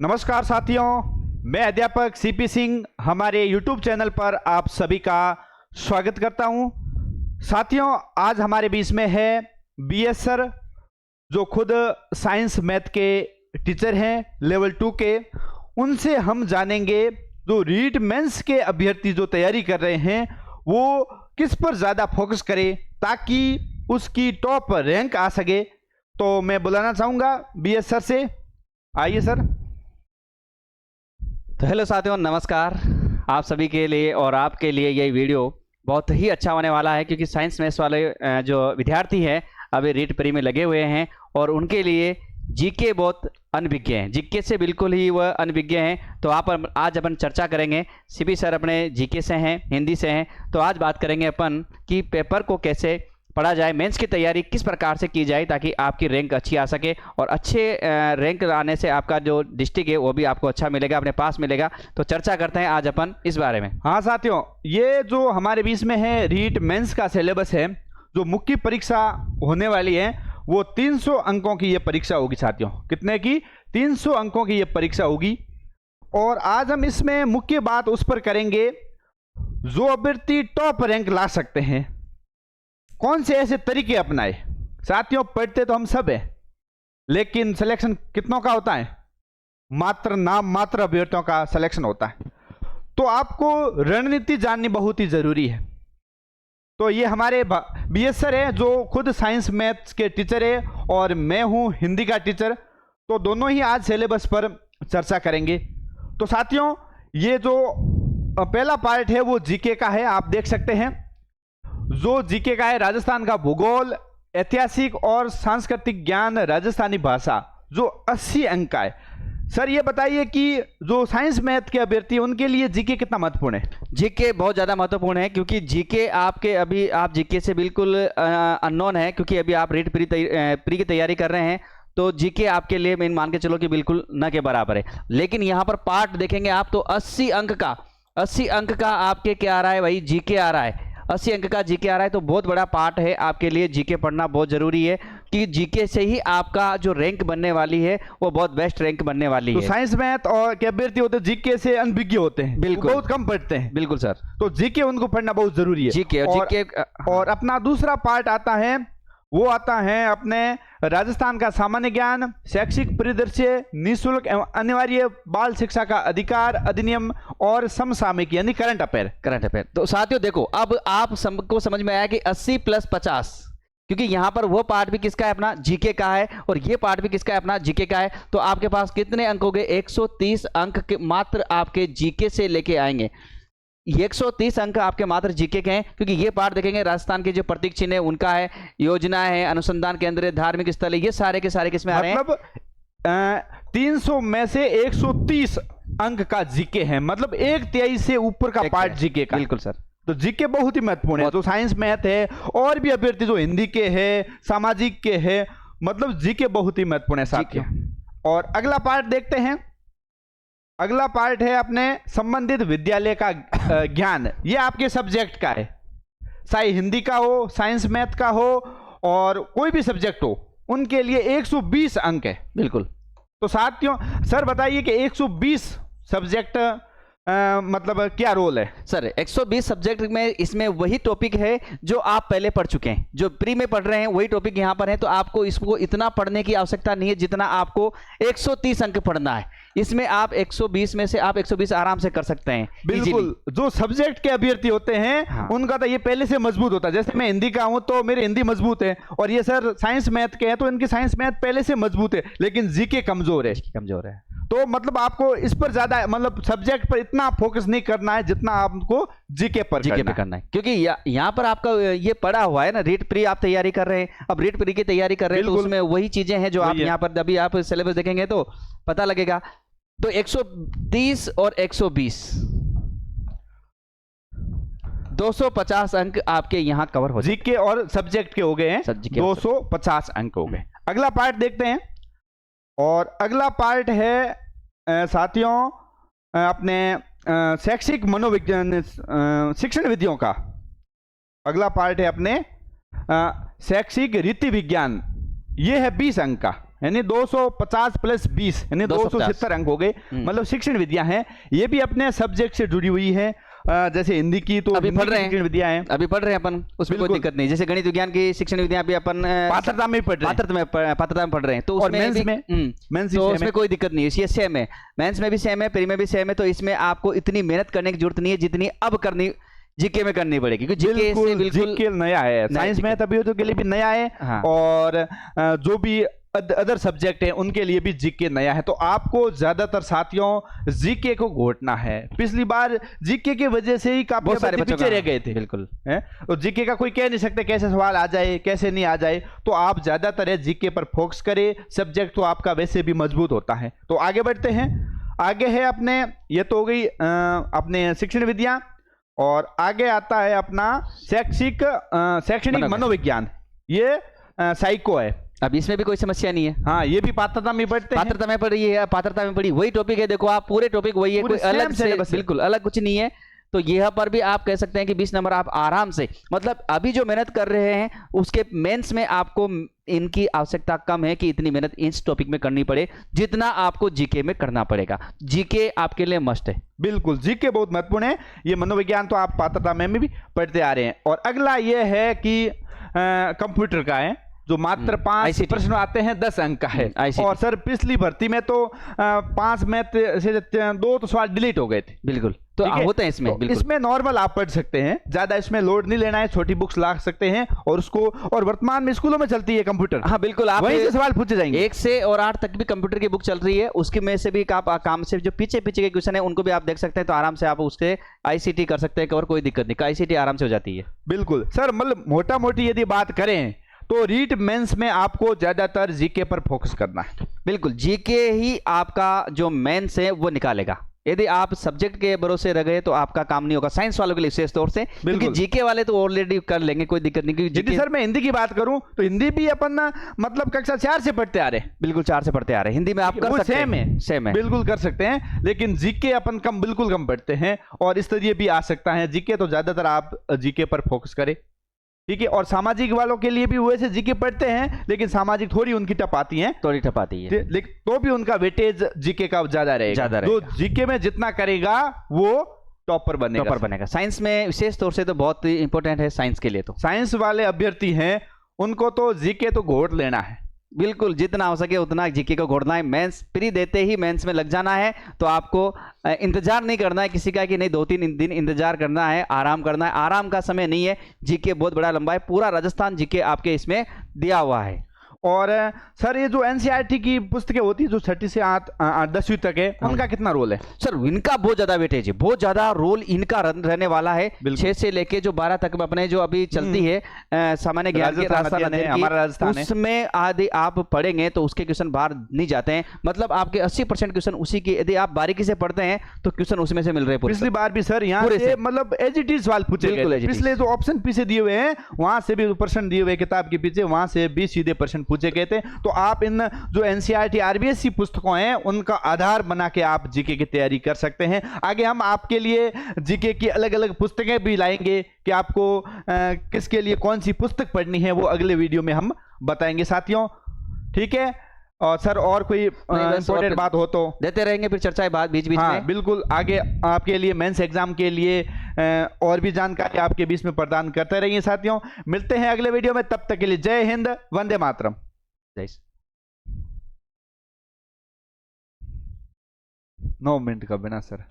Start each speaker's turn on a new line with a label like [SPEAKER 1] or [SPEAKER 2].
[SPEAKER 1] नमस्कार साथियों, मैं अध्यापक सीपी सिंह हमारे YouTube चैनल पर आप सभी का स्वागत करता हूं। साथियों, आज हमारे बीच में है BS सर, जो खुद साइंस मैथ के टीचर हैं लेवल 2 के। उनसे हम जानेंगे जो रीट मेंस के अभ्यर्थी जो तैयारी कर रहे हैं वो किस पर ज़्यादा फोकस करें ताकि उसकी टॉप रैंक आ सके। तो मैं बुलाना चाहूँगा BS सर से। आइए सर।
[SPEAKER 2] तो हेलो साथियों, नमस्कार। आप सभी के लिए और आपके लिए ये वीडियो बहुत ही अच्छा होने वाला है, क्योंकि साइंस मैथ्स वाले जो विद्यार्थी हैं अभी रीट प्री में लगे हुए हैं और उनके लिए जीके बहुत अनभिज्ञ हैं। जीके से बिल्कुल ही वह अनभिज्ञ हैं। तो आज अपन चर्चा करेंगे। सीपी सर अपने जीके से हैं, हिंदी से हैं, तो आज बात करेंगे अपन कि पेपर को कैसे पढ़ा जाए, मेंस की तैयारी किस प्रकार से की जाए ताकि आपकी रैंक अच्छी आ सके और अच्छे रैंक आने से आपका जो डिस्ट्रिक्ट है वो भी आपको अच्छा मिलेगा, अपने पास मिलेगा। तो चर्चा करते हैं आज अपन इस बारे में।
[SPEAKER 1] हाँ साथियों, ये जो हमारे बीच में है रीट मेंस का सिलेबस है, जो मुख्य परीक्षा होने वाली है वो 300 अंकों की ये परीक्षा होगी साथियों। कितने की? 300 अंकों की ये परीक्षा होगी। और आज हम इसमें मुख्य बात उस पर करेंगे जो अभ्यर्थी टॉप रैंक ला सकते हैं, कौन से ऐसे तरीके अपनाए। साथियों, पढ़ते तो हम सब है, लेकिन सिलेक्शन कितनों का होता है? मात्र अभ्यर्थियों का सिलेक्शन होता है। तो आपको रणनीति जाननी बहुत ही जरूरी है। तो ये हमारे BS सर है जो खुद साइंस मैथ्स के टीचर है और मैं हूं हिंदी का टीचर। तो दोनों ही आज सिलेबस पर चर्चा करेंगे। तो साथियों, ये जो पहला पार्ट है वो जीके का है। आप देख सकते हैं जो जीके का है, राजस्थान का भूगोल, ऐतिहासिक और सांस्कृतिक ज्ञान, राजस्थानी भाषा, जो 80 अंक का है। सर ये बताइए कि जो साइंस मैथ के अभ्यर्थी उनके लिए जीके कितना महत्वपूर्ण है?
[SPEAKER 2] जीके बहुत ज़्यादा महत्वपूर्ण है, क्योंकि जीके आपके अभी आप जीके से बिल्कुल अननोन है, क्योंकि अभी आप रीट प्री की तैयारी कर रहे हैं। तो जीके आपके लिए मैं मान के चलो कि बिल्कुल न के बराबर है। लेकिन यहाँ पर पार्ट देखेंगे आप तो 80 अंक का आपके क्या आ रहा है भाई? जीके आ रहा है। 80 अंक का जीके आ रहा है, तो बहुत बड़ा पार्ट है आपके लिए। जीके पढ़ना बहुत जरूरी है कि जीके से ही आपका जो रैंक बनने वाली है वो बहुत बेस्ट रैंक बनने वाली
[SPEAKER 1] तो
[SPEAKER 2] है।
[SPEAKER 1] साइंस मैथ और के अभ्यर्थी होते हैं जीके से अनभिज्ञ होते हैं,
[SPEAKER 2] बिल्कुल
[SPEAKER 1] बहुत कम पढ़ते हैं।
[SPEAKER 2] बिल्कुल सर।
[SPEAKER 1] तो जीके उनको पढ़ना बहुत जरूरी है।
[SPEAKER 2] जीके
[SPEAKER 1] और अपना दूसरा पार्ट आता है, वो आता है अपने राजस्थान का सामान्य ज्ञान, शैक्षिक परिदृश्य, निःशुल्क एवं अनिवार्य बाल शिक्षा का अधिकार अधिनियम और समसामयिक यानी करंट अफेयर।
[SPEAKER 2] तो साथियों देखो, अब आप सबको समझ में आया कि 80 + 50, क्योंकि यहां पर वो पार्ट भी किसका है? अपना जीके का है, और ये पार्ट भी किसका है? अपना जीके का है। तो आपके पास कितने अंक हो गए? 130 अंक के मात्र आपके जीके से लेके आएंगे। 130 अंक आपके मात्र जीके के हैं, क्योंकि ये पार्ट देखेंगे राजस्थान के जो प्रतीक चिन्ह है उनका है, योजना है, अनुसंधान केंद्र, धार्मिक स्थल है, ये सारे के सारे किसमें आ रहे हैं?
[SPEAKER 1] मतलब 300 में से 130 अंक का जीके है, मतलब 1/23 से ऊपर का पार्ट जीके का।
[SPEAKER 2] बिल्कुल सर।
[SPEAKER 1] तो जीके बहुत ही महत्वपूर्ण है। तो साइंस मैथ है और भी अभ्यर्थी जो हिंदी के है, सामाजिक के है, मतलब जीके बहुत ही महत्वपूर्ण है साथियों। और अगला पार्ट देखते हैं। अगला पार्ट है अपने संबंधित विद्यालय का ज्ञान। ये आपके सब्जेक्ट का है, चाहे हिंदी का हो, साइंस मैथ का हो और कोई भी सब्जेक्ट हो, उनके लिए 120 अंक है।
[SPEAKER 2] बिल्कुल।
[SPEAKER 1] तो साथियों सर बताइए कि 120 सब्जेक्ट मतलब क्या रोल है?
[SPEAKER 2] सर 120 सब्जेक्ट में इसमें वही टॉपिक है जो आप पहले पढ़ चुके हैं, जो प्री में पढ़ रहे हैं वही टॉपिक यहाँ पर है। तो आपको इसको इतना पढ़ने की आवश्यकता नहीं है जितना आपको 130 अंक पढ़ना है। इसमें आप 120 में से आप 120 आराम से कर सकते हैं।
[SPEAKER 1] बिल्कुल। जो सब्जेक्ट के अभ्यर्थी होते हैं हाँ, उनका तो ये पहले से मजबूत होता है। जैसे मैं हिंदी का हूं तो मेरी हिंदी मजबूत है, और ये सर साइंस मैथ के हैं तो इनकी साइंस मैथ पहले से मजबूत है, लेकिन जीके कमजोर है। तो मतलब आपको इस पर ज्यादा मतलब सब्जेक्ट पर इतना फोकस नहीं करना है जितना आपको जीके पर करना है,
[SPEAKER 2] क्योंकि यहाँ पर आपका ये पड़ा हुआ है ना, रीट प्री आप तैयारी कर रहे हैं। अब रीट प्री की तैयारी कर रहे हैं तो उसमें वही चीजें हैं जो आप यहाँ पर अभी आप सिलेबस देखेंगे तो पता लगेगा। तो 130 और 120 250 अंक आपके यहाँ कवर हो,
[SPEAKER 1] जीके और सब्जेक्ट के हो गए हैं, 250 अंक हो गए। अगला पार्ट देखते हैं। और अगला पार्ट है साथियों अपने शैक्षिक मनोविज्ञान शिक्षण विधियों का। अगला पार्ट है अपने शैक्षिक रीति विज्ञान, ये है 20 अंक का। यानी 250 प्लस 20 यानी 270 अंक हो गए। मतलब शिक्षण विद्या है, ये भी अपने सब्जेक्ट से जुड़ी हुई है। जैसे हिंदी की तो
[SPEAKER 2] अभी पढ़ रहे हैं,
[SPEAKER 1] शिक्षण विद्या है,
[SPEAKER 2] अभी पढ़ रहे हैं अपन, उसमें कोई दिक्कत नहीं। जैसे गणित विज्ञान की शिक्षण विद्या भी अपन
[SPEAKER 1] पात्रता में पढ़ रहे हैं,
[SPEAKER 2] पात्रता में पढ़ रहे हैं, तो
[SPEAKER 1] और मेंस में
[SPEAKER 2] तो उसमें कोई दिक्कत नहीं है, ये सेम है, मेंस में भी सेम है, प्री में भी सेम है। तो इसमें आपको इतनी मेहनत करने की जरूरत नहीं है जितनी अब करनी जीके में करनी पड़ेगी, क्योंकि जीके से बिल्कुल
[SPEAKER 1] जीके नया है, साइंस में तभी तो के लिए भी नया है। हाँ। और जो भी अदर सब्जेक्ट है उनके लिए भी जीके नया है। तो आपको ज्यादातर साथियों जीके को घोटना है। पिछली बार जीके की वजह से ही काफी सारे बच्चे पीछे रह गए थे।
[SPEAKER 2] बिल्कुल
[SPEAKER 1] है, तो जीके का कोई कह नहीं सकते कैसे सवाल आ जाए कैसे नहीं आ जाए। तो आप ज्यादातर है जीके पर फोकस करें, सब्जेक्ट तो आपका वैसे भी मजबूत होता है। तो आगे बढ़ते हैं। आगे है अपने, ये तो हो गई अपने शिक्षण विद्या, और आगे आता है अपना शैक्षणिक मनोविज्ञान, ये साइको है।
[SPEAKER 2] अब इसमें भी कोई समस्या नहीं है।
[SPEAKER 1] हाँ, ये भी पात्रता में पढ़ते हैं,
[SPEAKER 2] पात्रता में पढ़ी है, पात्रता में पढ़ी वही टॉपिक है। देखो आप पूरे टॉपिक वही है, कोई अलग से बिल्कुल अलग कुछ नहीं है। तो यहाँ पर भी आप कह सकते हैं कि 20 नंबर आप आराम से, मतलब अभी जो मेहनत कर रहे हैं उसके मेंस में आपको इनकी आवश्यकता कम है कि इतनी मेहनत इस टॉपिक में करनी पड़े जितना आपको जीके में करना पड़ेगा। जीके आपके लिए मस्ट है।
[SPEAKER 1] बिल्कुल, जीके बहुत महत्वपूर्ण है। ये मनोविज्ञान तो आप पात्रता में भी पढ़ते आ रहे हैं। और अगला ये है कि कंप्यूटर का है, जो मात्र 5 प्रश्न आते हैं, 10 अंक का है। और सर पिछली भर्ती में तो 5 में से 2 तो सवाल डिलीट हो गए थे।
[SPEAKER 2] बिल्कुल, तो होते हैं इसमें।
[SPEAKER 1] तो इसमें नॉर्मल आप पढ़ सकते हैं, ज्यादा इसमें लोड नहीं लेना है, छोटी बुक्स ला सकते हैं और उसको, और वर्तमान में स्कूलों में चलती है कंप्यूटर।
[SPEAKER 2] हाँ बिल्कुल, आप
[SPEAKER 1] वहीं से सवाल पूछे जाएंगे।
[SPEAKER 2] 1 से और 8 तक भी कंप्यूटर की बुक चल रही है, उसकी में से भी आप काम से जो पीछे के क्वेश्चन है उनको भी आप देख सकते हैं। तो आराम से आप उससे आईसीटी कर सकते हैं कवर, कोई दिक्कत नहीं, आईसीटी आराम से हो जाती है।
[SPEAKER 1] बिल्कुल सर, मतलब मोटा मोटी यदि बात करें तो रीट मेंस में आपको ज्यादातर जीके पर फोकस करना है।
[SPEAKER 2] बिल्कुल, जीके ही आपका जो मेंस है वो निकालेगा। यदि आप सब्जेक्ट के भरोसे रह गए तो आपका काम नहीं होगा, साइंस वालों के लिए विशेष तौर से, क्योंकि जीके वाले तो ऑलरेडी कर लेंगे, कोई दिक्कत नहीं।
[SPEAKER 1] यदि सर मैं हिंदी की बात करूं तो हिंदी भी अपन मतलब कक्षा 4 से पढ़ते आ रहे हैं।
[SPEAKER 2] बिल्कुल 4 से पढ़ते आ रहे हैं, हिंदी में आप कर सकते हैं, सेम है,
[SPEAKER 1] बिल्कुल कर सकते हैं। लेकिन जीके अपन बिल्कुल कम पढ़ते हैं, और इस तरह भी आ सकता है जीके, तो ज्यादातर आप जीके पर फोकस करें, ठीक है। और सामाजिक वालों के लिए भी वैसे जीके पढ़ते हैं, लेकिन सामाजिक थोड़ी उनकी टप आती है, लेकिन तो भी उनका वेटेज जीके का ज्यादा रहेगा। जो जीके में जितना करेगा वो टॉपर बनेगा।
[SPEAKER 2] साइंस में विशेष तौर से तो बहुत इंपॉर्टेंट है, साइंस के लिए तो
[SPEAKER 1] साइंस वाले अभ्यर्थी हैं उनको तो जीके तो घोट लेना है।
[SPEAKER 2] बिल्कुल, जितना हो सके उतना जीके को घोड़ना है। मेंस प्री देते ही मेंस में लग जाना है। तो आपको इंतजार नहीं करना है किसी का कि नहीं 2-3 दिन इंतजार करना है, आराम करना है। आराम का समय नहीं है, जीके बहुत बड़ा लंबा है, पूरा राजस्थान जीके आपके इसमें दिया हुआ है।
[SPEAKER 1] और सर ये जो एनसीईआरटी की पुस्तकें होती है जो 6 से 8 10वीं तक है, उनका कितना रोल है?
[SPEAKER 2] सर इनका बहुत ज्यादा वेटेज है, बहुत ज्यादा रोल इनका रहने वाला है। 6 से लेके जो 12 तक में अपने जो अभी चलती है सामान्य ज्ञान के राजस्थान, उसमें आदि आप पढ़ेंगे तो उसके क्वेश्चन बाहर नहीं जाते हैं। मतलब आपके 80% क्वेश्चन उसी के, यदि आप बारीकी से पढ़ते हैं तो क्वेश्चन उसमें से मिल रहे हैं।
[SPEAKER 1] पिछली बार भी सर यहाँ से मतलब एज इट इज सवाल पूछे गए। पिछले जो ऑप्शन पीछे दिए हुए हैं वहां से भी प्रश्न दिए हुए किताब के पीछे, वहां से भी सीधे प्रश्न पूछे गए थे। तो आप इन जो एनसीईआरटी आरबीएससी पुस्तकों हैं उनका आधार बना के आप जीके की तैयारी कर सकते हैं। आगे हम आपके लिए जीके की अलग अलग पुस्तकें भी लाएंगे कि आपको किसके लिए कौन सी पुस्तक पढ़नी है, वो अगले वीडियो में हम बताएंगे साथियों, ठीक है। और सर और कोई इंपॉर्टेंट बात हो तो
[SPEAKER 2] देते रहेंगे, फिर चर्चा बात बीच में।
[SPEAKER 1] बिल्कुल, आगे आपके लिए मेंस एग्जाम के लिए और भी जानकारी आपके बीच में प्रदान करते रहिए साथियों। मिलते हैं अगले वीडियो में, तब तक के लिए जय हिंद, वंदे मातरम। 9 मिनट का बिना सर।